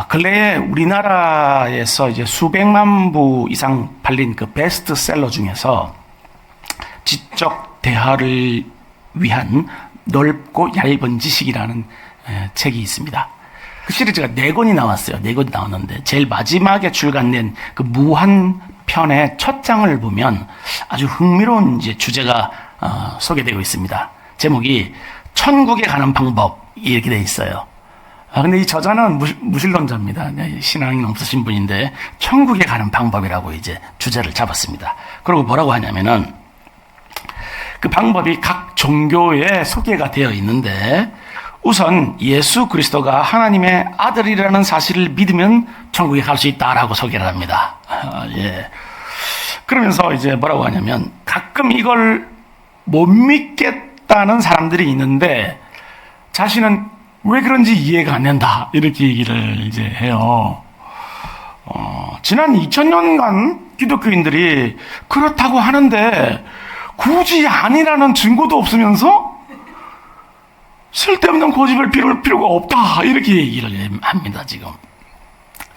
근래에 우리나라에서 이제 수백만 부 이상 팔린 그 베스트셀러 중에서 지적 대화를 위한 넓고 얇은 지식이라는 책이 있습니다. 그 시리즈가 4권이 나왔어요. 4권이 나왔는데 제일 마지막에 출간된 그 무한 편의 첫 장을 보면 아주 흥미로운 이제 주제가 소개되고 있습니다. 제목이 천국에 가는 방법 이렇게 돼 있어요. 근데 이 저자는 무신론자입니다. 신앙이 없으신 분인데 천국에 가는 방법이라고 이제 주제를 잡았습니다. 그리고 뭐라고 하냐면은 그 방법이 각 종교에 소개가 되어 있는데 우선 예수 그리스도가 하나님의 아들이라는 사실을 믿으면 천국에 갈 수 있다라고 소개를 합니다. 예. 그러면서 이제 뭐라고 하냐면 가끔 이걸 못 믿겠다는 사람들이 있는데 자신은 왜 그런지 이해가 안 된다 이렇게 얘기를 이제 해요. 지난 2000년간 기독교인들이 그렇다고 하는데 굳이 아니라는 증거도 없으면서 쓸데없는 고집을 피울 필요가 없다 이렇게 얘기를 합니다 지금.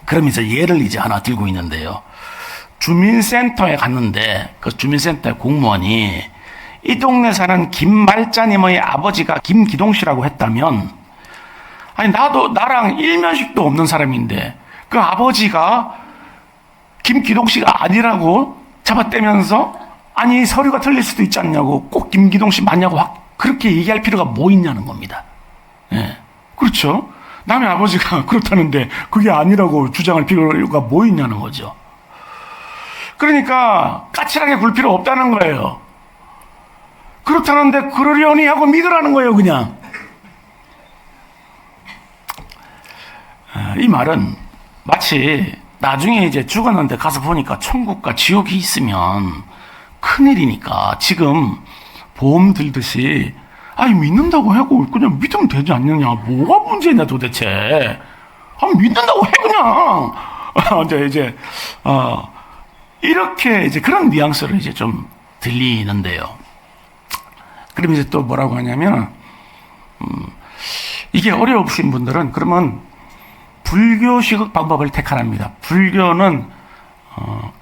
그러면서 예를 이제 하나 들고 있는데요. 주민센터에 갔는데 그 주민센터 공무원이 이 동네 사는 김말자님의 아버지가 김기동 씨라고 했다면, 아니 나랑 일면식도 없는 사람인데 그 아버지가 김기동 씨가 아니라고 잡아떼면서 아니 서류가 틀릴 수도 있지 않냐고 꼭 김기동 씨 맞냐고 그렇게 얘기할 필요가 뭐 있냐는 겁니다. 예. 그렇죠. 남의 아버지가 그렇다는데 그게 아니라고 주장할 필요가 뭐 있냐는 거죠. 그러니까 까칠하게 굴 필요 없다는 거예요. 그렇다는데 그러려니 하고 믿으라는 거예요 그냥. 이 말은 마치 나중에 이제 죽었는데 가서 보니까 천국과 지옥이 있으면 큰일이니까 지금 보험 들듯이 아니 믿는다고 하고 그냥 믿으면 되지 않느냐, 뭐가 문제냐 도대체. 믿는다고 해 그냥. 이제 이렇게 이제 그런 뉘앙스를 이제 좀 들리는데요. 그럼 이제 또 뭐라고 하냐면 이게 어려우신 분들은 그러면 불교식 방법을 택하랍니다. 불교는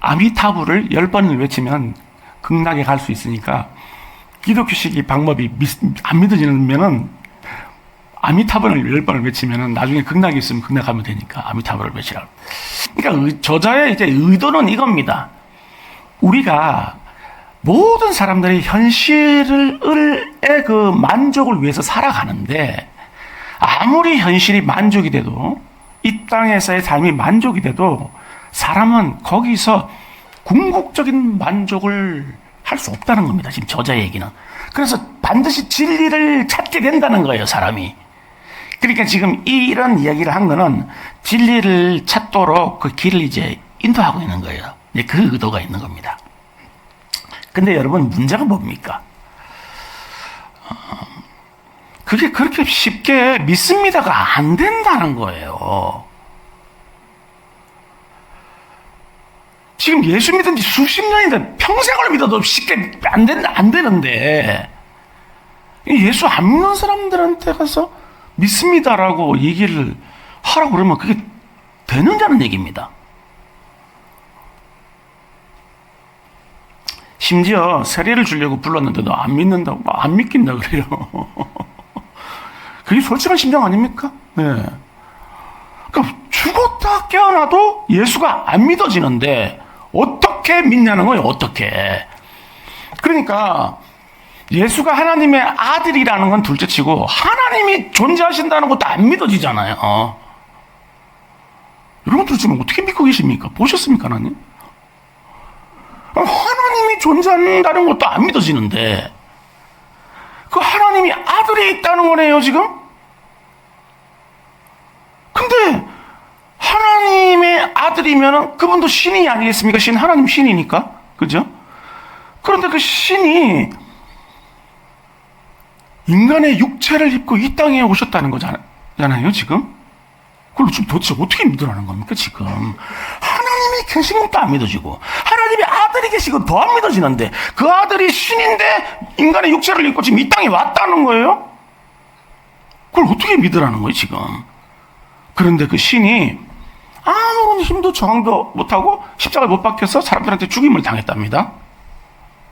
아미타불을 10번을 외치면 극락에 갈 수 있으니까 기독교식 방법이 안 믿어지면은 아미타불을 10번을 외치면은 나중에 극락에 있으면 극락 가면 되니까 아미타불을 외치라. 그러니까 저자의 이제 의도는 이겁니다. 우리가 모든 사람들이 현실의 그 만족을 위해서 살아가는데 아무리 현실이 만족이 돼도 이 땅에서의 삶이 만족이 돼도 사람은 거기서 궁극적인 만족을 할 수 없다는 겁니다. 지금 저자의 얘기는. 그래서 반드시 진리를 찾게 된다는 거예요, 사람이. 그러니까 지금 이런 이야기를 한 거는 진리를 찾도록 그 길을 이제 인도하고 있는 거예요. 그 의도가 있는 겁니다. 근데 여러분 문제가 뭡니까? 그게 그렇게 쉽게 믿습니다가 안 된다는 거예요. 지금 예수 믿은 지 수십 년인데 평생을 믿어도 쉽게 안 되는데 예수 안 믿는 사람들한테 가서 믿습니다라고 얘기를 하라고 그러면 그게 되느냐는 얘기입니다. 심지어 세례를 주려고 불렀는데도 안 믿는다고, 안 믿긴다 그래요. 그게 솔직한 심정 아닙니까? 네. 그러니까 죽었다 깨어나도 예수가 안 믿어지는데 어떻게 믿냐는 거예요, 어떻게. 그러니까 예수가 하나님의 아들이라는 건 둘째 치고 하나님이 존재하신다는 것도 안 믿어지잖아요. 여러분들 지금 어떻게 믿고 계십니까? 보셨습니까, 하나님? 하나님이 존재한다는 것도 안 믿어지는데 그 하나님이 아들이 있다는 거네요 지금. 근데 하나님의 아들이면 그분도 신이 아니겠습니까? 하나님 신이니까, 그죠? 그런데 그 신이 인간의 육체를 입고 이 땅에 오셨다는 거잖아요 지금. 그걸 지금 도대체 어떻게 믿으라는 겁니까 지금? 하나님이 계신 것도 안 믿어지고 하나님의 아들이 계시고 더 안 믿어지는데 그 아들이 신인데 인간의 육체를 입고 지금 이 땅에 왔다는 거예요? 그걸 어떻게 믿으라는 거예요 지금? 그런데 그 신이 아무런 힘도 저항도 못하고 십자가에 못 박혀서 사람들한테 죽임을 당했답니다.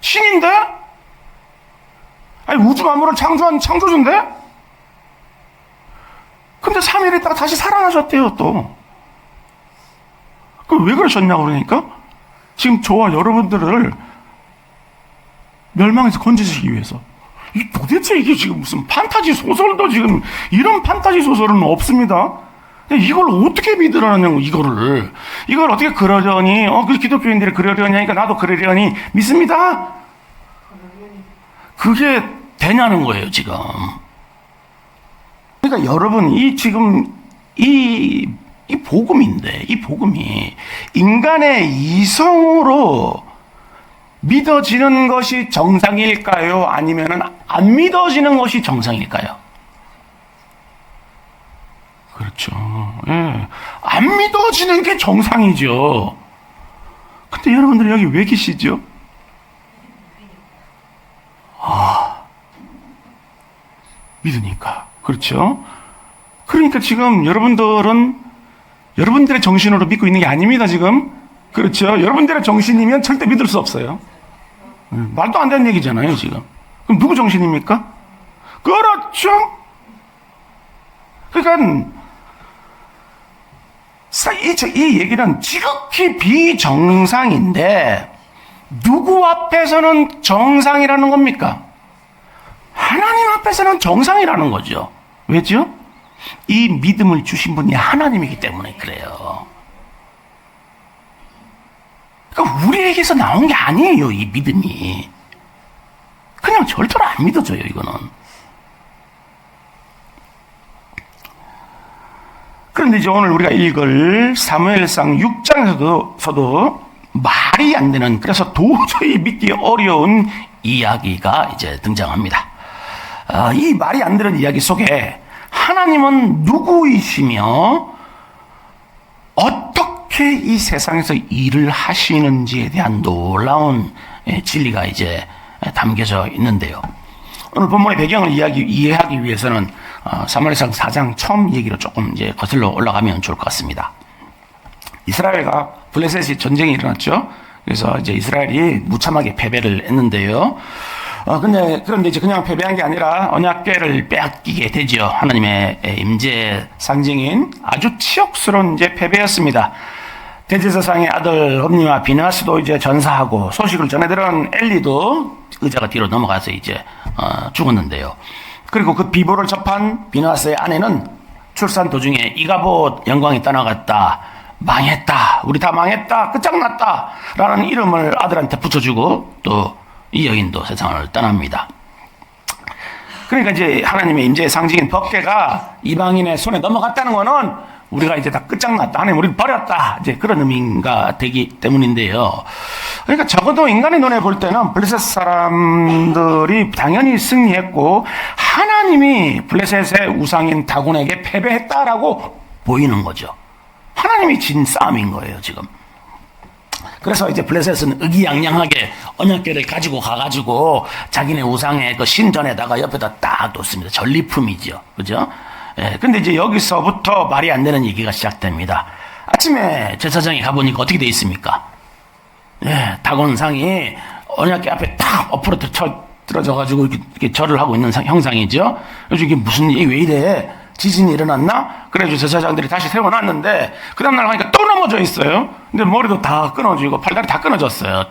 신인데? 아니, 우주 만물을 창조한 창조주인데? 근데 3일 있다가 다시 살아나셨대요, 또. 왜 그러셨냐고 그러니까? 지금 저와 여러분들을 멸망에서 건지시기 위해서. 도대체 이게 지금 무슨 판타지 소설도 지금, 이런 판타지 소설은 없습니다. 이걸 어떻게 믿으라냐고, 이걸 어떻게 그러려니, 그 기독교인들이 그러려니 하니까 나도 그러려니 믿습니다? 그게 되냐는 거예요, 지금. 그러니까 여러분, 이 복음인데, 이 복음이 인간의 이성으로 믿어지는 것이 정상일까요? 아니면 안 믿어지는 것이 정상일까요? 그렇죠. 예. 안 믿어지는 게 정상이죠. 근데 여러분들 여기 왜 계시죠? 믿으니까. 그렇죠. 그러니까 지금 여러분들의 정신으로 믿고 있는 게 아닙니다, 지금. 그렇죠. 여러분들의 정신이면 절대 믿을 수 없어요. 말도 안 되는 얘기잖아요, 지금. 그럼 누구 정신입니까? 그렇죠. 그러니까 이 얘기는 지극히 비정상인데 누구 앞에서는 정상이라는 겁니까? 하나님 앞에서는 정상이라는 거죠. 왜죠? 이 믿음을 주신 분이 하나님이기 때문에 그래요. 그러니까 우리에게서 나온 게 아니에요, 이 믿음이. 그냥 절대로 안 믿어져요, 이거는. 그런데 이제 오늘 우리가 읽을 사무엘상 6장에서도 말이 안 되는, 그래서 도저히 믿기 어려운 이야기가 이제 등장합니다. 이 말이 안 되는 이야기 속에 하나님은 누구이시며 어떻게 이 세상에서 일을 하시는지에 대한 놀라운 진리가 이제 담겨져 있는데요. 오늘 본문의 배경을 이해하기 위해서는 사무엘상 4장 처음 얘기로 조금 이제 거슬러 올라가면 좋을 것 같습니다. 이스라엘과 블레셋이 전쟁이 일어났죠. 그래서 이제 이스라엘이 무참하게 패배를 했는데요. 그런데 이제 그냥 패배한 게 아니라 언약궤를 빼앗기게 되죠. 하나님의 임재 상징인 아주 치욕스러운 이제 패배였습니다. 대제사장의 아들 홈니와 비느하스도 이제 전사하고 소식을 전해들은 엘리도 의자가 뒤로 넘어가서 이제 죽었는데요. 그리고 그 비보를 접한 비느하스의 아내는 출산 도중에 이가봇 영광이 떠나갔다, 망했다, 우리 다 망했다, 끝장났다 라는 이름을 아들한테 붙여주고 또 이 여인도 세상을 떠납니다. 그러니까 이제 하나님의 임재의 상징인 법궤가 이방인의 손에 넘어갔다는 거는 우리가 이제 다 끝장났다, 하나님 우리를 버렸다, 이제 그런 의미가 되기 때문인데요. 그러니까 적어도 인간의 눈에 볼 때는 블레셋 사람들이 당연히 승리했고 하나님이 블레셋의 우상인 다곤에게 패배했다라고 보이는 거죠. 하나님이 진 싸움인 거예요, 지금. 그래서 이제 블레셋은 의기양양하게 언약궤를 가지고 가가지고 자기네 우상의 그 신전에다가 옆에다 딱 뒀습니다. 전리품이죠. 그죠? 근데 이제 여기서부터 말이 안 되는 얘기가 시작됩니다. 아침에 제사장이 가보니까 어떻게 돼 있습니까? 다곤상이 언약궤 앞에 딱 엎어뜨려져가지고 이렇게 절을 하고 있는 형상이죠. 그래서 이게 무슨 일이 왜 이래? 지진이 일어났나? 그래가지고 제사장들이 다시 세워놨는데 그 다음날 가니까 또 넘어져 있어요. 근데 머리도 다 끊어지고 팔다리 다 끊어졌어요.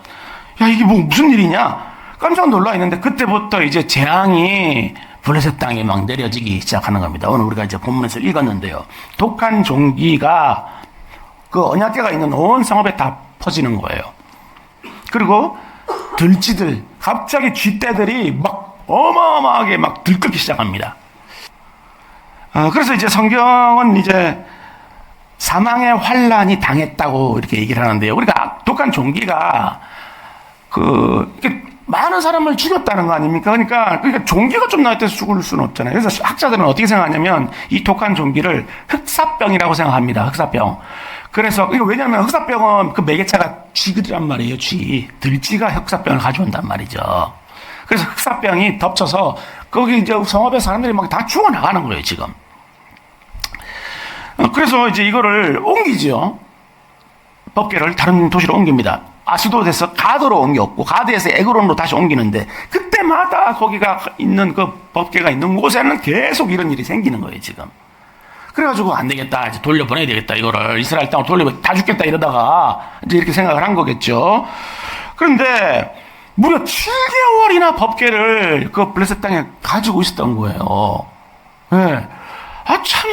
야, 이게 무슨 일이냐? 깜짝 놀라 있는데 그때부터 이제 재앙이 블레셋 땅에 막 내려지기 시작하는 겁니다. 오늘 우리가 이제 본문에서 읽었는데요. 독한 종기가 그 언약궤가 있는 온 성읍에 다 퍼지는 거예요. 그리고 들쥐들, 갑자기 쥐떼들이 막 어마어마하게 막 들끓기 시작합니다. 그래서 이제 성경은 이제 사망의 환란이 당했다고 이렇게 얘기를 하는데요. 우리가 독한 종기가 이렇게 많은 사람을 죽였다는 거 아닙니까? 그러니까 종기가 좀 나올 때 죽을 수는 없잖아요. 그래서 학자들은 어떻게 생각하냐면 이 독한 종기를 흑사병이라고 생각합니다. 흑사병. 그래서 이거 왜냐하면 흑사병은 그 매개체가 쥐들이란 말이에요. 들쥐가 흑사병을 가져온단 말이죠. 그래서 흑사병이 덮쳐서 거기 이제 성읍의 사람들이 막 다 죽어나가는 거예요, 지금. 그래서 이제 이거를 옮기죠. 법궤를 다른 도시로 옮깁니다. 아스돗에서 가드로 옮겼고, 가드에서 에그론으로 다시 옮기는데, 그때마다 거기가 있는 그 법궤가 있는 곳에는 계속 이런 일이 생기는 거예요, 지금. 그래가지고 안 되겠다. 이제 돌려보내야 되겠다. 이거를 이스라엘 땅으로 다 죽겠다 이러다가 이제 이렇게 생각을 한 거겠죠. 그런데 무려 7개월이나 법궤를 그 블레셋 땅에 가지고 있었던 거예요. 네. 참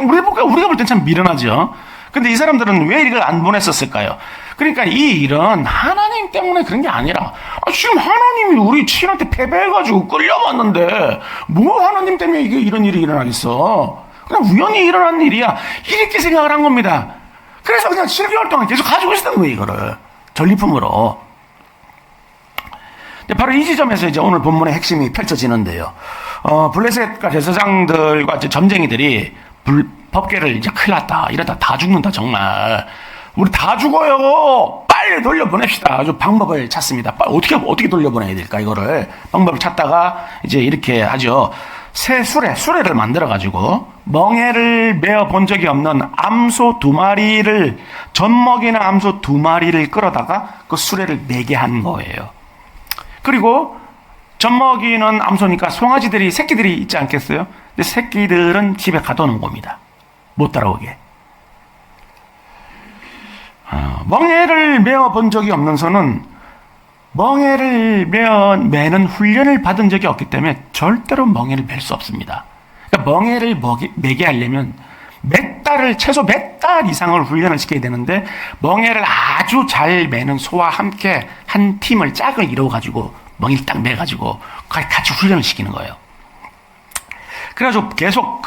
우리가 볼 땐 참 미련하죠. 근데 이 사람들은 왜 이걸 안 보냈었을까요? 그러니까 이 일은 하나님 때문에 그런 게 아니라, 지금 하나님이 우리 친한테 패배해가지고 끌려왔는데 뭐 하나님 때문에 이런 일이 일어나겠어? 그냥 우연히 일어난 일이야. 이렇게 생각을 한 겁니다. 그래서 그냥 7개월 동안 계속 가지고 있었던 거예요, 이거를. 전리품으로. 바로 이 지점에서 이제 오늘 본문의 핵심이 펼쳐지는데요. 블레셋과 제사장들과 전쟁이들이 법궤를 이제 큰일 났다. 이러다 다 죽는다, 정말. 우리 다 죽어요. 빨리 돌려보냅시다. 아주 방법을 찾습니다. 어떻게 돌려보내야 될까, 이거를. 방법을 찾다가 이제 이렇게 하죠. 새 수레를 만들어가지고 멍에를 메어 본 적이 없는 암소 2마리를, 젖먹이는 암소 2마리를 끌어다가 그 수레를 매게 한 거예요. 그리고 젖먹이는 암소니까 송아지들이, 새끼들이 있지 않겠어요? 근데 새끼들은 집에 가둬놓은 겁니다. 못 따라오게. 멍에를 메어 본 적이 없는 소는 멍에를 매는 훈련을 받은 적이 없기 때문에 절대로 멍에를 맬 수 없습니다. 그러니까 멍에를 매게 하려면 최소 몇 달 이상을 훈련을 시켜야 되는데, 멍에를 아주 잘 매는 소와 함께 한 팀을 짝을 이뤄가지고 멍에를 딱 매가지고 같이 훈련을 시키는 거예요. 그래가지고 계속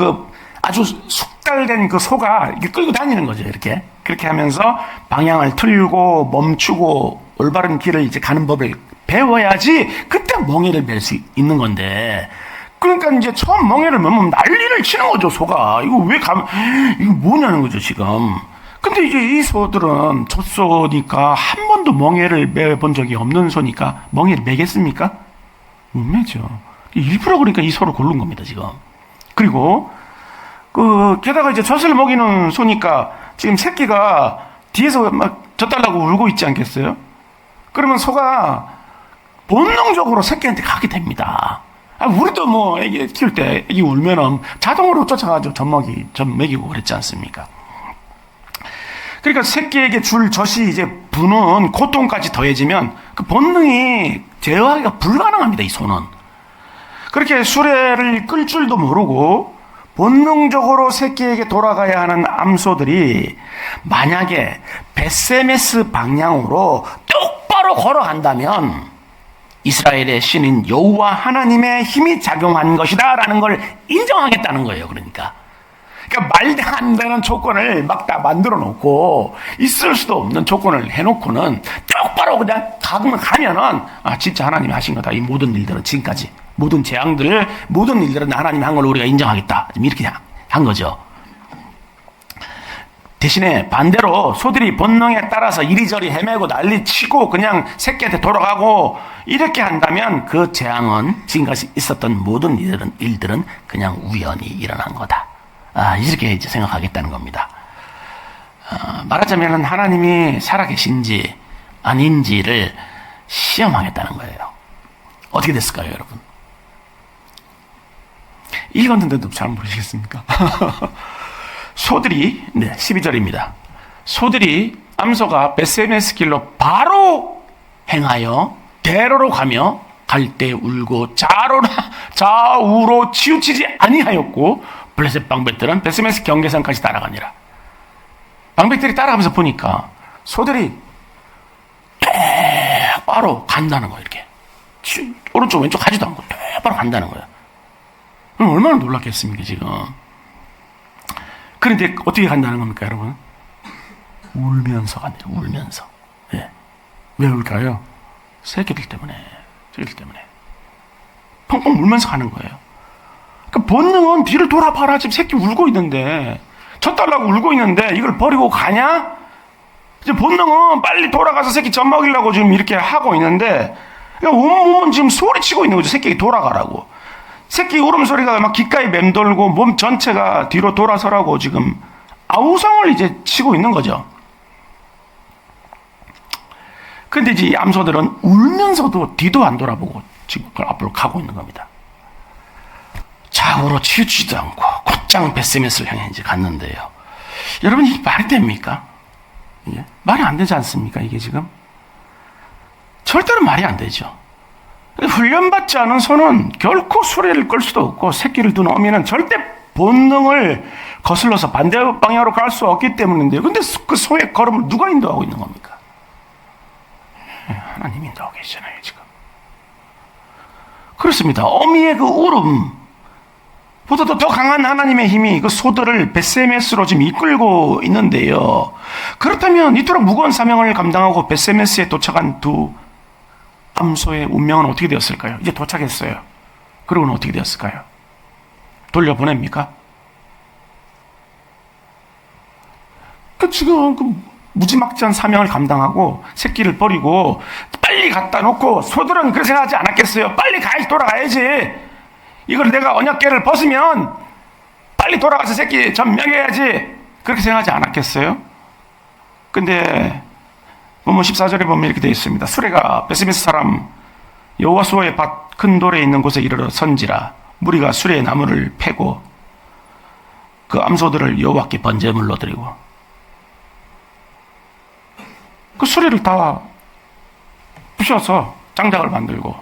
아주 숙달된 그 소가 이렇게 끌고 다니는 거죠, 이렇게. 그렇게 하면서 방향을 틀고 멈추고 올바른 길을 이제 가는 법을 배워야지 그때 멍에를 맬 수 있는 건데, 그러니까 이제 처음 멍에를 매면 난리를 치는 거죠, 소가. 이거 뭐냐는 거죠, 지금. 근데 이제 이 소들은 젖소니까 한 번도 멍에를 매본 적이 없는 소니까 멍에를 매겠습니까? 못 매죠. 일부러 그러니까 이 소를 고른 겁니다, 지금. 그리고 게다가 이제 젖을 먹이는 소니까 지금 새끼가 뒤에서 막 젖달라고 울고 있지 않겠어요? 그러면 소가 본능적으로 새끼한테 가게 됩니다. 우리도 뭐 애기 키울 때 애기 울면은 자동으로 쫓아가지고 젖 먹이고 그랬지 않습니까? 그러니까 새끼에게 줄 젖이 이제 부는 고통까지 더해지면 그 본능이 제어하기가 불가능합니다, 이 소는. 그렇게 수레를 끌 줄도 모르고 본능적으로 새끼에게 돌아가야 하는 암소들이 만약에 벳세메스 방향으로 똑바로 걸어간다면 이스라엘의 신인 여호와 하나님의 힘이 작용한 것이다 라는 걸 인정하겠다는 거예요. 그러니까 말도 안 되는 조건을 막 다 만들어 놓고 있을 수도 없는 조건을 해놓고는 똑바로 그냥 가면은 진짜 하나님이 하신 거다. 이 모든 일들은 지금까지 모든 일들은 하나님이 한 걸 우리가 인정하겠다. 이렇게 한 거죠. 대신에 반대로 소들이 본능에 따라서 이리저리 헤매고 난리치고 그냥 새끼한테 돌아가고 이렇게 한다면 그 재앙은 지금까지 있었던 모든 일들은 그냥 우연히 일어난 거다. 이렇게 이제 생각하겠다는 겁니다. 말하자면 하나님이 살아계신지 아닌지를 시험하겠다는 거예요. 어떻게 됐을까요, 여러분? 읽었는데도 잘 모르시겠습니까? 소들이, 12절입니다. 소들이 암소가 벳세메스 길로 바로 행하여 대로로 가며 갈대 울고 좌우로 치우치지 아니하였고 블레셋 방백들은 벳세메스 경계선까지 따라가니라. 방백들이 따라가면서 보니까 소들이 바로 간다는 거예요. 이렇게 오른쪽 왼쪽 가지도 않고 바로 간다는 거예요. 얼마나 놀랐겠습니까, 지금. 그런데 어떻게 간다는 겁니까, 여러분? 울면서 간대요. 울면서. 예. 왜 울까요? 새끼들 때문에. 펑펑 울면서 가는 거예요. 그러니까 본능은 뒤를 돌아봐라. 지금 새끼 울고 있는데, 젖달라고 울고 있는데 이걸 버리고 가냐? 이제 본능은 빨리 돌아가서 새끼 젖 먹이려고 지금 이렇게 하고 있는데, 그러니까 온몸은 지금 소리치고 있는 거죠. 새끼가 돌아가라고. 새끼 울음소리가 막 귓가에 맴돌고 몸 전체가 뒤로 돌아서라고 지금 아우성을 이제 치고 있는 거죠. 근데 이제 이 암소들은 울면서도 뒤도 안 돌아보고 지금 그걸 앞으로 가고 있는 겁니다. 좌우로 치우치지도 않고 곧장 벳세메스를 향해 이제 갔는데요. 여러분, 이게 말이 됩니까? 이게 말이 안 되지 않습니까? 이게 지금 절대로 말이 안 되죠. 훈련받지 않은 소는 결코 수레를 끌 수도 없고 새끼를 둔 어미는 절대 본능을 거슬러서 반대 방향으로 갈 수 없기 때문인데요. 근데 그 소의 걸음을 누가 인도하고 있는 겁니까? 하나님이 인도하고 계시잖아요, 지금. 그렇습니다. 어미의 그 울음보다도 더 강한 하나님의 힘이 그 소들을 벳세메스로 지금 이끌고 있는데요. 그렇다면 이토록 무거운 사명을 감당하고 벳세메스에 도착한 두 암소의 운명은 어떻게 되었을까요? 이제 도착했어요. 그러고는 어떻게 되었을까요? 돌려보냅니까? 지금 무지막지한 사명을 감당하고 새끼를 버리고 빨리 갖다 놓고 소들은 그렇게 생각하지 않았겠어요? 빨리 돌아가야지. 이걸 내가 언약궤를 벗으면 빨리 돌아가서 새끼 전명해야지. 그렇게 생각하지 않았겠어요? 근데 본문 14절에 보면 이렇게 되어 있습니다. 수레가 벳세메스 사람 여호와수의 밭 큰 돌에 있는 곳에 이르러 선지라 무리가 수레의 나무를 패고 그 암소들을 여호와께 번제물로 드리고 그 수레를 다 부셔서 장작을 만들고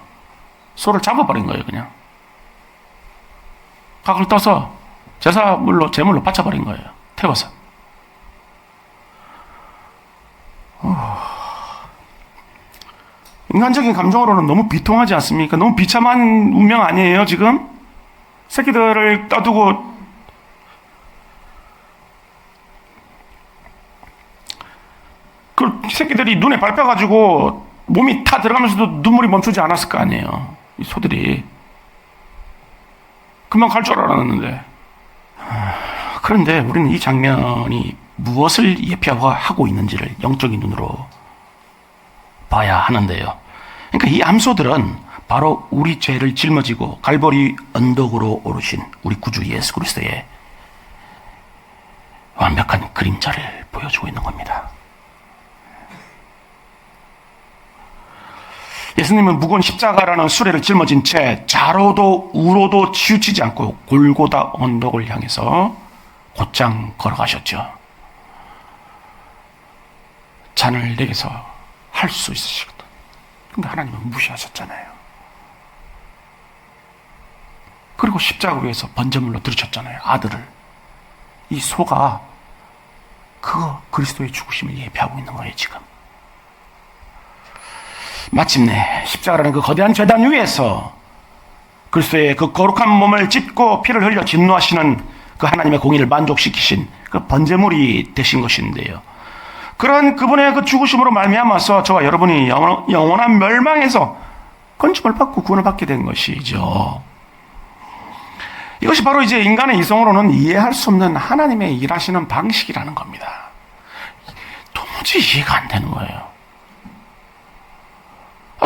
소를 잡아버린 거예요. 그냥 각을 떠서 제물로 바쳐버린 거예요. 태워서. 인간적인 감정으로는 너무 비통하지 않습니까? 너무 비참한 운명 아니에요, 지금? 새끼들을 떠두고 그 새끼들이 눈에 밟혀가지고 몸이 타 들어가면서도 눈물이 멈추지 않았을 거 아니에요. 이 소들이. 금방 갈 줄 알았는데. 그런데 우리는 이 장면이 무엇을 예표하고 있는지를 영적인 눈으로 봐야 하는데요. 그러니까 이 암소들은 바로 우리 죄를 짊어지고 갈보리 언덕으로 오르신 우리 구주 예수 그리스도의 완벽한 그림자를 보여주고 있는 겁니다. 예수님은 무거운 십자가라는 수레를 짊어진 채 좌로도 우로도 치우치지 않고 골고다 언덕을 향해서 곧장 걸어가셨죠. 잔을 내게서 할 수 있으시거든. 근데 하나님은 무시하셨잖아요. 그리고 십자가 위에서 번제물로 들으셨잖아요. 아들을. 이 소가 그리스도의 죽으심을 예표하고 있는 거예요, 지금. 마침내 십자가라는 그 거대한 제단 위에서 그리스도의 그 거룩한 몸을 찢고 피를 흘려 진노하시는 그 하나님의 공의를 만족시키신 그 번제물이 되신 것인데요. 그러한 그분의 그 죽으심으로 말미암아서 저와 여러분이 영원한 멸망에서 건짐을 받고 구원을 받게 된 것이죠. 이것이 바로 이제 인간의 이성으로는 이해할 수 없는 하나님의 일하시는 방식이라는 겁니다. 도무지 이해가 안 되는 거예요.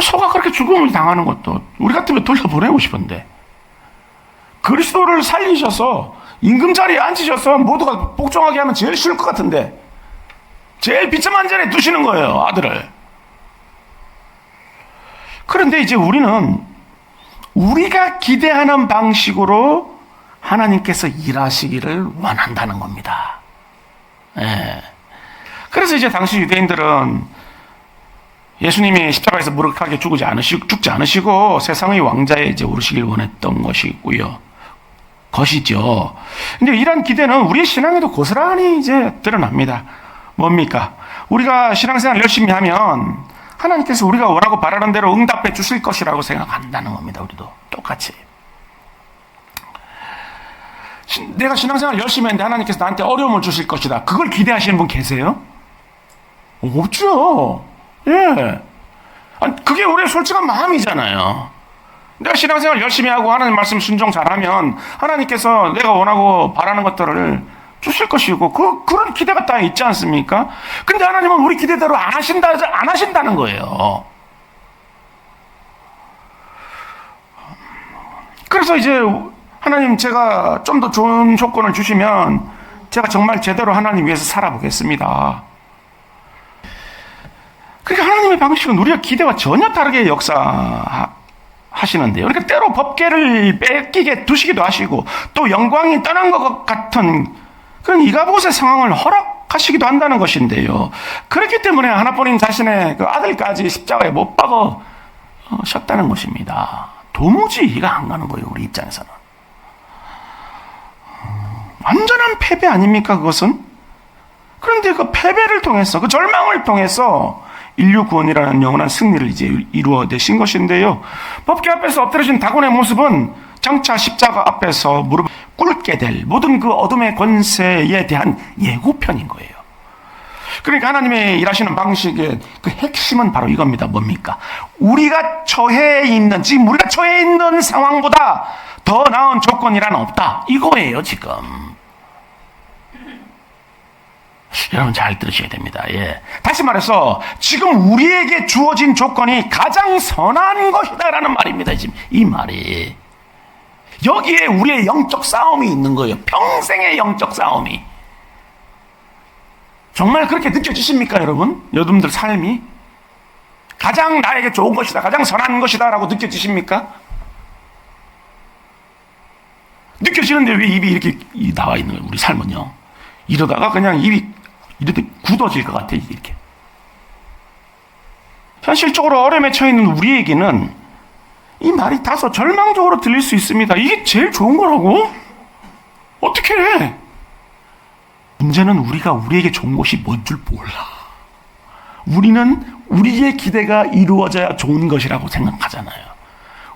소가 그렇게 죽음을 당하는 것도 우리 같으면 돌려보내고 싶은데 그리스도를 살리셔서 임금자리에 앉으셔서 모두가 복종하게 하면 제일 쉬울 것 같은데 제일 비참한 자리에 두시는 거예요, 아들을. 그런데 이제 우리는 우리가 기대하는 방식으로 하나님께서 일하시기를 원한다는 겁니다. 예. 그래서 이제 당시 유대인들은 예수님이 십자가에서 무력하게 죽지 않으시고 세상의 왕자에 이제 오르시길 원했던 것이죠. 근데 이런 기대는 우리의 신앙에도 고스란히 이제 드러납니다. 뭡니까? 우리가 신앙생활 열심히 하면 하나님께서 우리가 원하고 바라는 대로 응답해 주실 것이라고 생각한다는 겁니다. 우리도 똑같이. 내가 신앙생활 열심히 했는데 하나님께서 나한테 어려움을 주실 것이다. 그걸 기대하시는 분 계세요? 없죠. 예. 아니, 그게 우리의 솔직한 마음이잖아요. 내가 신앙생활 열심히 하고 하나님 말씀 순종 잘하면 하나님께서 내가 원하고 바라는 것들을 주실 것이고 그런 기대가 다 있지 않습니까? 근데 하나님은 우리 기대대로 안 하신다는 거예요. 그래서 이제 하나님, 제가 좀 더 좋은 조건을 주시면 제가 정말 제대로 하나님 위해서 살아보겠습니다. 그러니까 하나님의 방식은 우리가 기대와 전혀 다르게 역사하시는데요. 그러니까 때로 법궤를 뺏기게 두시기도 하시고, 또 영광이 떠난 것 같은 그런 이가봇의 상황을 허락하시기도 한다는 것인데요. 그렇기 때문에 하나뿐인 자신의 그 아들까지 십자가에 못 박으셨다는 것입니다. 도무지 이해가 안 가는 거예요, 우리 입장에서는. 완전한 패배 아닙니까, 그것은? 그런데 그 패배를 통해서, 그 절망을 통해서 인류 구원이라는 영원한 승리를 이제 이루어내신 것인데요. 법궤 앞에서 엎드려진 다곤의 모습은 장차 십자가 앞에서 무릎을 꿇게 될 모든 그 어둠의 권세에 대한 예고편인 거예요. 그러니까 하나님의 일하시는 방식의 그 핵심은 바로 이겁니다. 뭡니까? 우리가 처해 있는, 지금 우리가 처해 있는 상황보다 더 나은 조건이란 없다. 이거예요, 지금. 여러분 잘 들으셔야 됩니다. 예. 다시 말해서 지금 우리에게 주어진 조건이 가장 선한 것이다라는 말입니다. 지금 이 말이. 여기에 우리의 영적 싸움이 있는 거예요. 평생의 영적 싸움이. 정말 그렇게 느껴지십니까, 여러분? 여러분들 삶이 가장 나에게 좋은 것이다, 가장 선한 것이다 라고 느껴지십니까? 느껴지는데 왜 입이 이렇게 나와 있는 거예요, 우리 삶은요? 이러다가 그냥 입이 이렇게 굳어질 것 같아요, 이렇게. 현실적으로 어려움에 처해 있는 우리에게는 이 말이 다소 절망적으로 들릴 수 있습니다. 이게 제일 좋은 거라고? 어떻게 해? 문제는 우리가 우리에게 좋은 것이 뭔 줄 몰라. 우리는 우리의 기대가 이루어져야 좋은 것이라고 생각하잖아요.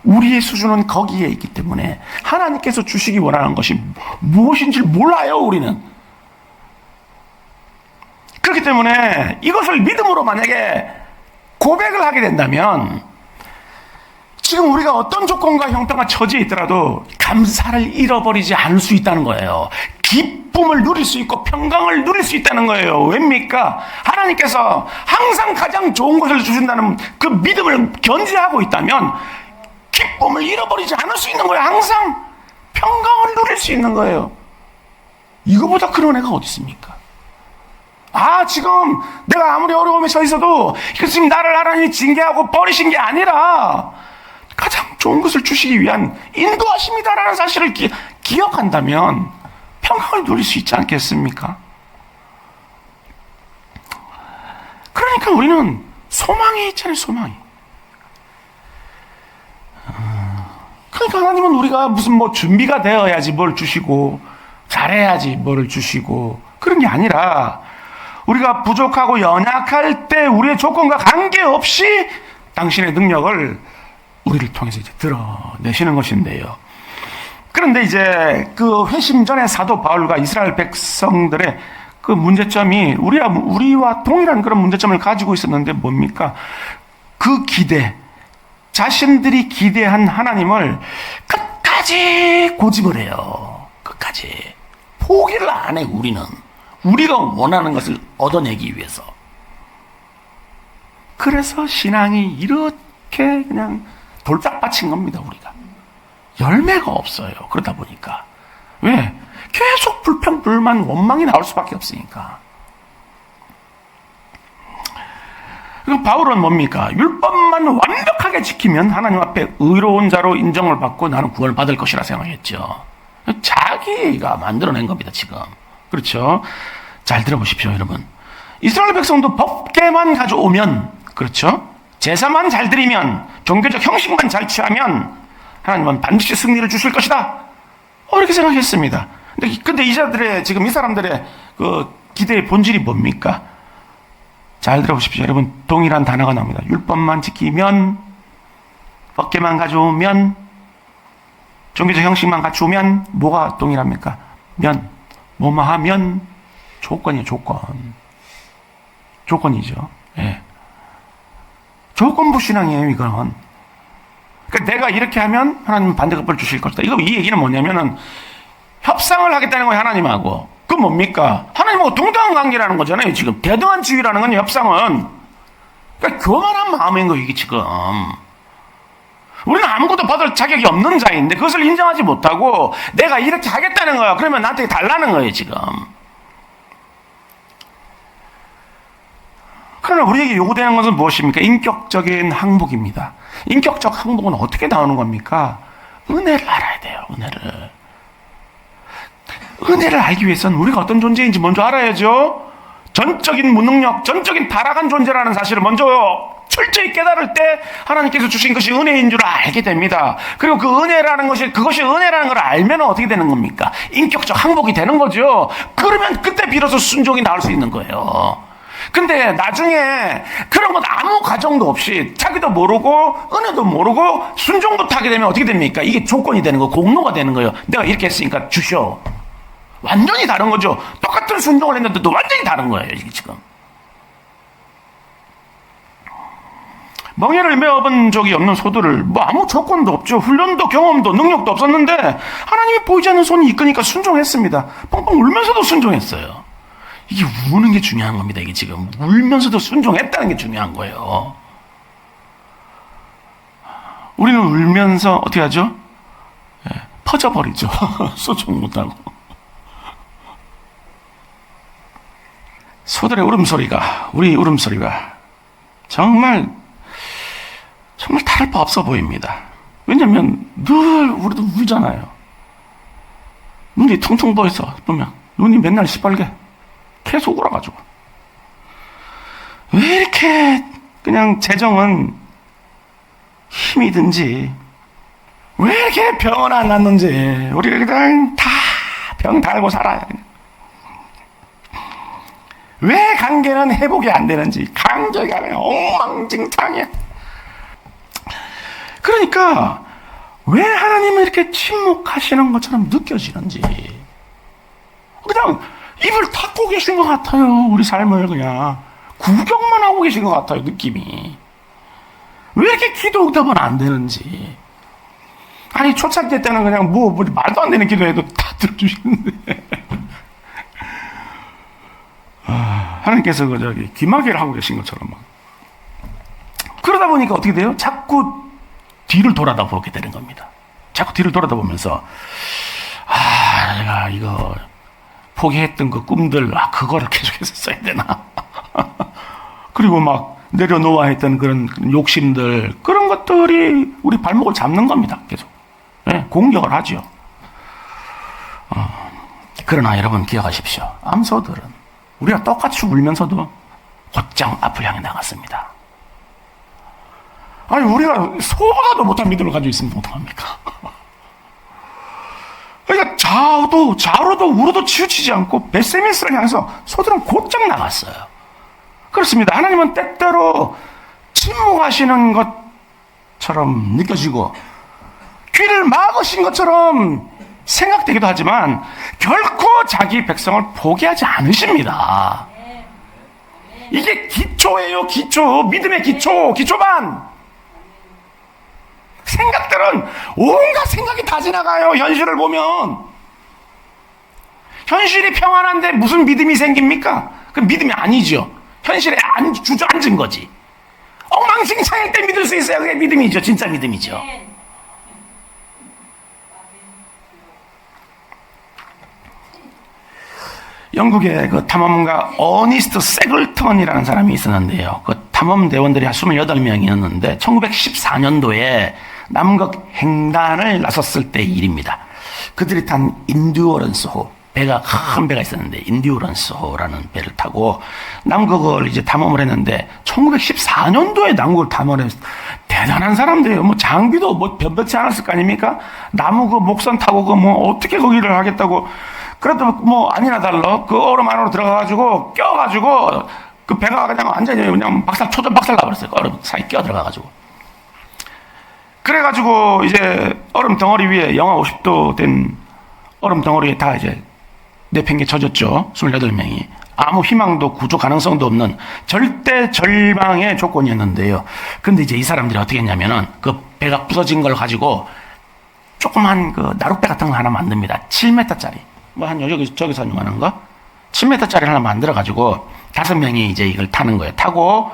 우리의 수준은 거기에 있기 때문에 하나님께서 주시기 원하는 것이 무엇인지 몰라요, 우리는. 그렇기 때문에 이것을 믿음으로 만약에 고백을 하게 된다면 지금 우리가 어떤 조건과 형편과 처지에 있더라도 감사를 잃어버리지 않을 수 있다는 거예요. 기쁨을 누릴 수 있고 평강을 누릴 수 있다는 거예요. 왜입니까? 하나님께서 항상 가장 좋은 것을 주신다는 그 믿음을 견지하고 있다면 기쁨을 잃어버리지 않을 수 있는 거예요. 항상 평강을 누릴 수 있는 거예요. 이거보다 그런 애가 어디 있습니까? 지금 내가 아무리 어려움에 처해 있어도 지금 나를 하나님이 징계하고 버리신 게 아니라 가장 좋은 것을 주시기 위한 인도하심이다라는 사실을 기억한다면 평강을 누릴 수 있지 않겠습니까? 그러니까 우리는 소망이 있잖아요, 소망이. 그러니까 하나님은 우리가 무슨 준비가 되어야지 뭘 주시고 잘해야지 뭘 주시고 그런 게 아니라 우리가 부족하고 연약할 때 우리의 조건과 관계없이 당신의 능력을 우리를 통해서 이제 드러내시는 것인데요. 그런데 이제 그 회심 전에 사도 바울과 이스라엘 백성들의 그 문제점이 우리와 동일한 그런 문제점을 가지고 있었는데 뭡니까? 그 기대, 자신들이 기대한 하나님을 끝까지 고집을 해요. 끝까지. 포기를 안 해, 우리는. 우리가 원하는 것을 얻어내기 위해서. 그래서 신앙이 이렇게 그냥 돌짝밭인 겁니다, 우리가. 열매가 없어요. 그러다 보니까. 왜? 계속 불평, 불만, 원망이 나올 수밖에 없으니까. 그리고 바울은 뭡니까? 율법만 완벽하게 지키면 하나님 앞에 의로운 자로 인정을 받고 나는 구원을 받을 것이라 생각했죠. 자기가 만들어낸 겁니다, 지금. 그렇죠? 잘 들어보십시오, 여러분. 이스라엘 백성도 법궤만 가져오면, 그렇죠? 제사만 잘 드리면, 종교적 형식만 잘 취하면 하나님은 반드시 승리를 주실 것이다. 이렇게 생각했습니다. 근데 지금 이 사람들의 그 기대의 본질이 뭡니까? 잘 들어보십시오, 여러분. 동일한 단어가 나옵니다. 율법만 지키면, 법궤만 가져오면, 종교적 형식만 갖추면 뭐가 동일합니까? 뭐뭐 하면 조건이에요, 조건. 조건이죠. 예. 조건부 신앙이에요, 이건. 그러니까 내가 이렇게 하면 하나님은 반대급을 주실 것이다. 이 얘기는 뭐냐면은 협상을 하겠다는 거예요, 하나님하고. 그 뭡니까? 하나님하고 동등한 관계라는 거잖아요, 지금. 대등한 지위라는 건 협상은. 그러니까 교만한 마음인 거예요, 이게 지금. 우리는 아무것도 받을 자격이 없는 자인데 그것을 인정하지 못하고 내가 이렇게 하겠다는 거야. 그러면 나한테 달라는 거예요, 지금. 그러나 우리에게 요구되는 것은 무엇입니까? 인격적인 항복입니다. 인격적 항복은 어떻게 나오는 겁니까? 은혜를 알아야 돼요, 은혜를. 은혜를 알기 위해서는 우리가 어떤 존재인지 먼저 알아야죠. 전적인 무능력, 전적인 타락한 존재라는 사실을 먼저 철저히 깨달을 때 하나님께서 주신 것이 은혜인 줄 알게 됩니다. 그리고 그 은혜라는 것이, 그것이 은혜라는 걸 알면 어떻게 되는 겁니까? 인격적 항복이 되는 거죠. 그러면 그때 비로소 순종이 나올 수 있는 거예요. 근데 나중에 그런 것 아무 과정도 없이 자기도 모르고 은혜도 모르고 순종부터 하게 되면 어떻게 됩니까? 이게 조건이 되는 거, 공로가 되는 거예요. 내가 이렇게 했으니까 주셔. 완전히 다른 거죠. 똑같은 순종을 했는데도 완전히 다른 거예요, 이게 지금. 멍에를 메어본 적이 없는 소들을 뭐 아무 조건도 없죠. 훈련도 경험도 능력도 없었는데 하나님이 보이지 않는 손이 이끄니까 순종했습니다. 뻥뻥 울면서도 순종했어요. 이게 우는 게 중요한 겁니다. 이게 지금 울면서도 순종했다는 게 중요한 거예요. 우리는 울면서 어떻게 하죠? 퍼져버리죠. 순종 못하고. 소들의 울음소리가, 우리 울음소리가 정말 다를 바 없어 보입니다. 왜냐면 늘 우리도 울잖아요. 눈이 퉁퉁 부어있어 보면 눈이 맨날 시뻘게 계속 울어가지고 왜 이렇게 그냥 재정은 힘이 든지 왜 이렇게 병은 안 났는지 우리가 그냥 다 병 달고 살아요. 왜 관계는 회복이 안 되는지 관계가 엉망진창이야. 그러니까 왜 하나님은 이렇게 침묵하시는 것처럼 느껴지는지 그냥 입을 닫고 계신 것 같아요. 우리 삶을 그냥 구경만 하고 계신 것 같아요. 느낌이 왜 이렇게 기도 응답은 안 되는지. 아니 초창기 때는 그냥 뭐 말도 안 되는 기도해도 다 들어주시는데 하나님께서 기마개를 하고 계신 것처럼 막. 그러다 보니까 어떻게 돼요? 자꾸 뒤를 돌아다 보게 되는 겁니다. 자꾸 뒤를 돌아다 보면서 내가 이거 포기했던 그 꿈들 그거를 계속해서 써야 되나 그리고 막 내려놓아 했던 그런 욕심들 그런 것들이 우리 발목을 잡는 겁니다. 계속 공격을 하죠. 그러나 여러분 기억하십시오. 암소들은 우리가 똑같이 울면서도 곧장 앞을 향해 나갔습니다. 아니 우리가 소보다도 못한 믿음을 가지고 있으면 어떡합니까? 그러니까 좌로도 우로도 치우치지 않고 벳세미스를 향해서 소들은 곧장 나갔어요. 그렇습니다. 하나님은 때때로 침묵하시는 것처럼 느껴지고 귀를 막으신 것처럼 생각되기도 하지만 결코 자기 백성을 포기하지 않으십니다. 이게 기초예요. 기초. 믿음의 기초반. 생각들은 온갖 생각이 다 지나가요. 현실을 보면. 현실이 평안한데 무슨 믿음이 생깁니까? 그 믿음이 아니죠. 현실에 주저앉은 거지. 엉망진창일 때 믿을 수 있어요. 그게 믿음이죠. 진짜 믿음이죠. 영국의 그 탐험가 어니스트 세글턴이라는 사람이 있었는데요. 그 탐험대원들이 한 28명이었는데 1914년도에 남극 횡단을 나섰을 때의 일입니다. 그들이 탄 인듀어런스호, 배가 큰 배가 있었는데 인듀어런스호라는 배를 타고 남극을 이제 탐험을 했는데 1914년도에 남극을 탐험을 했어요. 대단한 사람들이에요. 뭐 장비도 뭐 변변치 않았을 거 아닙니까? 나무 그 목선 타고 그 뭐 어떻게 거기를 하겠다고. 그래도 뭐 아니나 달라 그 얼음 안으로 들어가가지고 껴가지고 그 배가 그냥 완전히 그냥 초전 박살 나버렸어요. 그 얼음 사이 끼어 들어가가지고. 그래가지고 이제 얼음 덩어리 위에 영하 50도 된 얼음 덩어리에 다 이제 내팽개 젖었죠. 28명이. 아무 희망도 구조 가능성도 없는 절대 절망의 조건이었는데요. 근데 이제 이 사람들이 어떻게 했냐면은 그 배가 부서진 걸 가지고 조그만 그 나룻배 같은 거 하나 만듭니다. 7m짜리. 뭐 한 저기서 요만한 거? 7m짜리 하나 만들어가지고 5명이 이제 이걸 타는 거예요. 타고,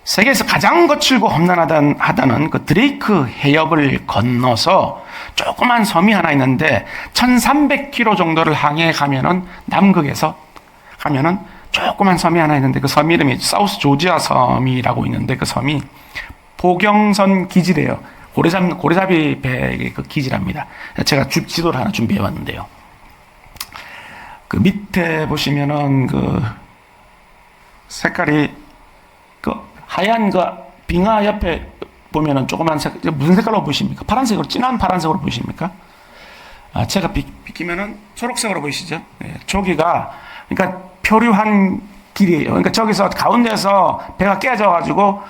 세계에서 가장 거칠고 험난하다는 그 드레이크 해협을 건너서 조그만 섬이 하나 있는데 1300km 정도를 항해 가면은 남극에서 가면은 조그만 섬이 하나 있는데 그 섬 이름이 사우스 조지아 섬이라고 있는데 그 섬이 보경선 기지래요. 고래잡이 배의 그 기지랍니다. 제가 지도를 하나 준비해 왔는데요. 그 밑에 보시면은 그 색깔이 그 하얀 그 빙하 옆에 보면은 조그만 무슨 색깔로 보이십니까? 파란색으로, 진한 파란색으로 보이십니까? 제가 비키면은 초록색으로 보이시죠? 네, 저기가 그러니까 표류한 길이에요. 그러니까 저기서 가운데서 배가 깨져가지고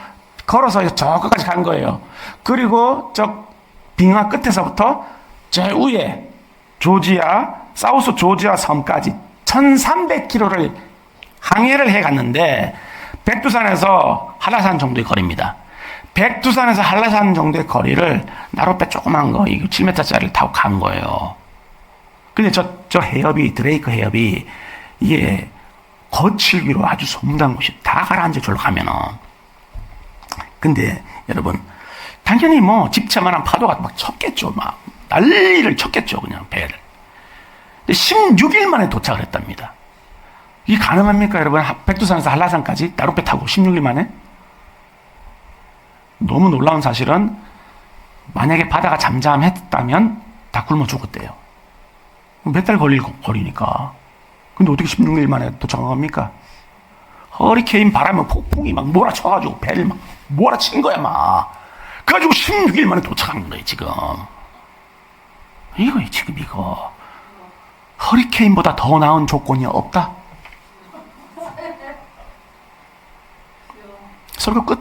걸어서 저 끝까지 간 거예요. 그리고 저 빙하 끝에서부터 저 위에 사우스 조지아 섬까지 1300km를 항해를 해 갔는데 백두산에서 한라산 정도의 거리입니다. 백두산에서 한라산 정도의 거리를 나룻배 조그만 거, 7m짜리를 타고 간 거예요. 근데 저 해협이, 드레이크 해협이 이게 거칠기로 아주 소문난 곳이 다 가라앉아 절로 가면은. 근데 여러분, 당연히 뭐 집채만한 파도가 막 쳤겠죠. 막 난리를 쳤겠죠. 그냥 배를. 근데 16일 만에 도착을 했답니다. 이게 가능합니까, 여러분? 백두산에서 한라산까지 나룻배 타고 16일 만에? 너무 놀라운 사실은 만약에 바다가 잠잠했다면 다 굶어 죽었대요. 몇 달 걸릴 거리니까. 근데 어떻게 16일 만에 도착한 겁니까? 허리케인 바람에 폭풍이 막 몰아쳐가지고 배를 막 몰아친 거야, 막. 그래가지고 16일 만에 도착한 거예요, 지금. 이거. 허리케인보다 더 나은 조건이 없다? 설교 끝.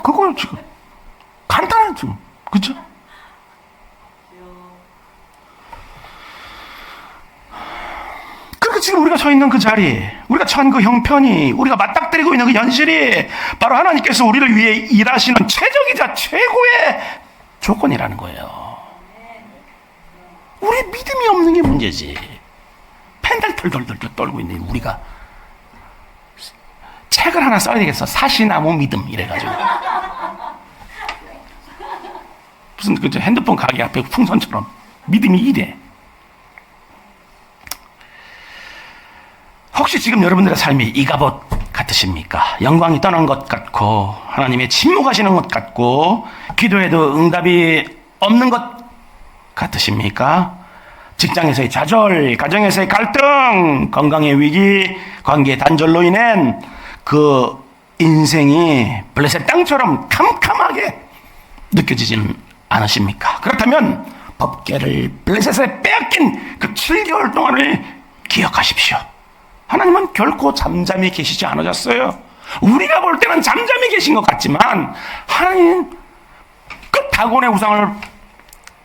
그거요, 지금. 간단해, 지금. 그쵸? 그러니까 지금 우리가 서 있는 그 자리, 우리가 처한 그 형편이, 우리가 맞닥뜨리고 있는 그 현실이 바로 하나님께서 우리를 위해 일하시는 최적이자 최고의 조건이라는 거예요. 우리 믿음이 없는 게 문제지. 펜들 덜덜덜 떨고 있는 우리가 책을 하나 써야 되겠어. 사시나무 믿음 이래가지고 무슨 그 핸드폰 가게 앞에 풍선처럼 믿음이 이래. 혹시 지금 여러분들의 삶이 이가봇 같으십니까? 영광이 떠난 것 같고 하나님의 침묵하시는 것 같고 기도해도 응답이 없는 것 같으십니까? 직장에서의 좌절, 가정에서의 갈등, 건강의 위기, 관계의 단절로 인한 그 인생이 블레셋 땅처럼 캄캄하게 느껴지지는 않으십니까? 그렇다면 법궤를 블레셋에 빼앗긴 그 7개월 동안을 기억하십시오. 하나님은 결코 잠잠히 계시지 않으셨어요. 우리가 볼 때는 잠잠히 계신 것 같지만 하나님은 그 다곤의 우상을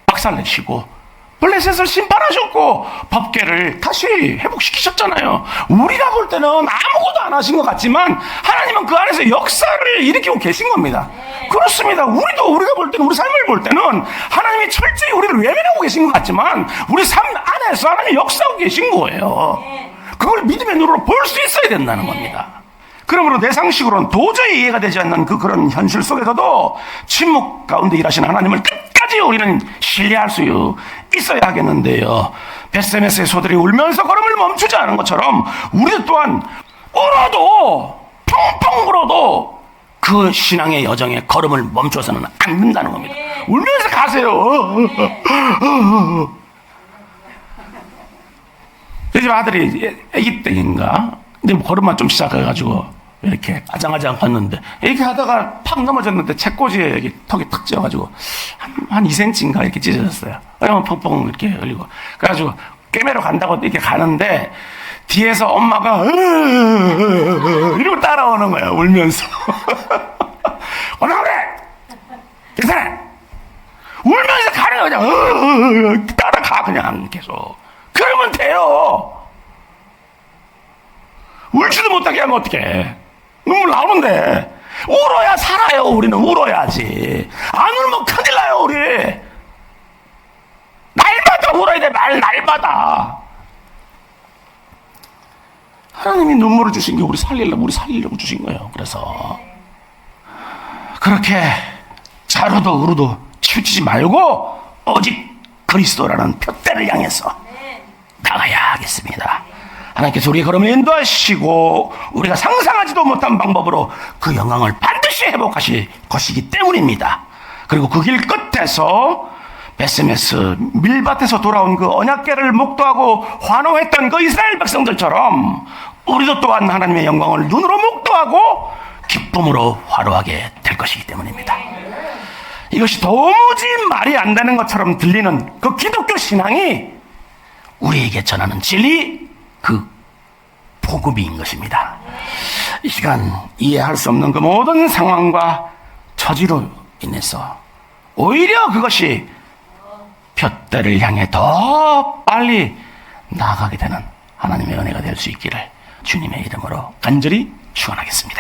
박살내시고 블레셋을 심판하셨고 법궤를 다시 회복시키셨잖아요. 우리가 볼 때는 아무것도 안 하신 것 같지만 하나님은 그 안에서 역사를 일으키고 계신 겁니다. 그렇습니다. 우리가 볼 때는, 우리 삶을 볼 때는 하나님이 철저히 우리를 외면하고 계신 것 같지만 우리 삶 안에서 하나님이 역사하고 계신 거예요. 그걸 믿음의 눈으로 볼 수 있어야 된다는 겁니다. 그러므로 내 상식으로는 도저히 이해가 되지 않는 그런 현실 속에서도 침묵 가운데 일하시는 하나님을 끝까지 우리는 신뢰할 수 있어야 하겠는데요. 벳세메스의 소들이 울면서 걸음을 멈추지 않은 것처럼 우리도 또한 울어도, 펑펑 울어도 그 신앙의 여정에 걸음을 멈춰서는 안 된다는 겁니다. 울면서 가세요. 제 집 아들이 아기 때인가? 근데 걸음만 좀 시작해가지고 이렇게 아장아장 걷는데 이렇게 하다가 팍 넘어졌는데 책꽂이에 여기 턱이 탁 찌어가지고 한 2cm인가 이렇게 찢어졌어요. 그러면 펑펑 이렇게 흘리고 그래가지고 꿰매러 간다고 이렇게 가는데 뒤에서 엄마가 이러고 따라오는 거예요. 울면서. 그래 괜찮아. 울면서 가는 그냥 따라가 그냥 계속. 그러면 돼요. 울지도 못하게 하면 어떡해. 눈물 나오는데. 울어야 살아요. 우리는 울어야지. 안 울면 큰일 나요. 우리. 날마다 울어야 돼. 날마다. 하나님이 눈물을 주신 게 우리 살리려고 주신 거예요. 그래서 그렇게 자루도 우루도 치우치지 말고 오직 그리스도라는 표대를 향해서 나가야 하겠습니다. 하나님께서 우리의 걸음을 인도하시고 우리가 상상하지도 못한 방법으로 그 영광을 반드시 회복하실 것이기 때문입니다. 그리고 그 길 끝에서 베스메스 밀밭에서 돌아온 그 언약궤를 목도하고 환호했던 그 이스라엘 백성들처럼 우리도 또한 하나님의 영광을 눈으로 목도하고 기쁨으로 화로하게 될 것이기 때문입니다. 이것이 도무지 말이 안 되는 것처럼 들리는 그 기독교 신앙이 우리에게 전하는 진리, 그 복음인 것입니다. 이 시간 이해할 수 없는 그 모든 상황과 처지로 인해서 오히려 그것이 표대를 향해 더 빨리 나아가게 되는 하나님의 은혜가 될 수 있기를 주님의 이름으로 간절히 축원하겠습니다.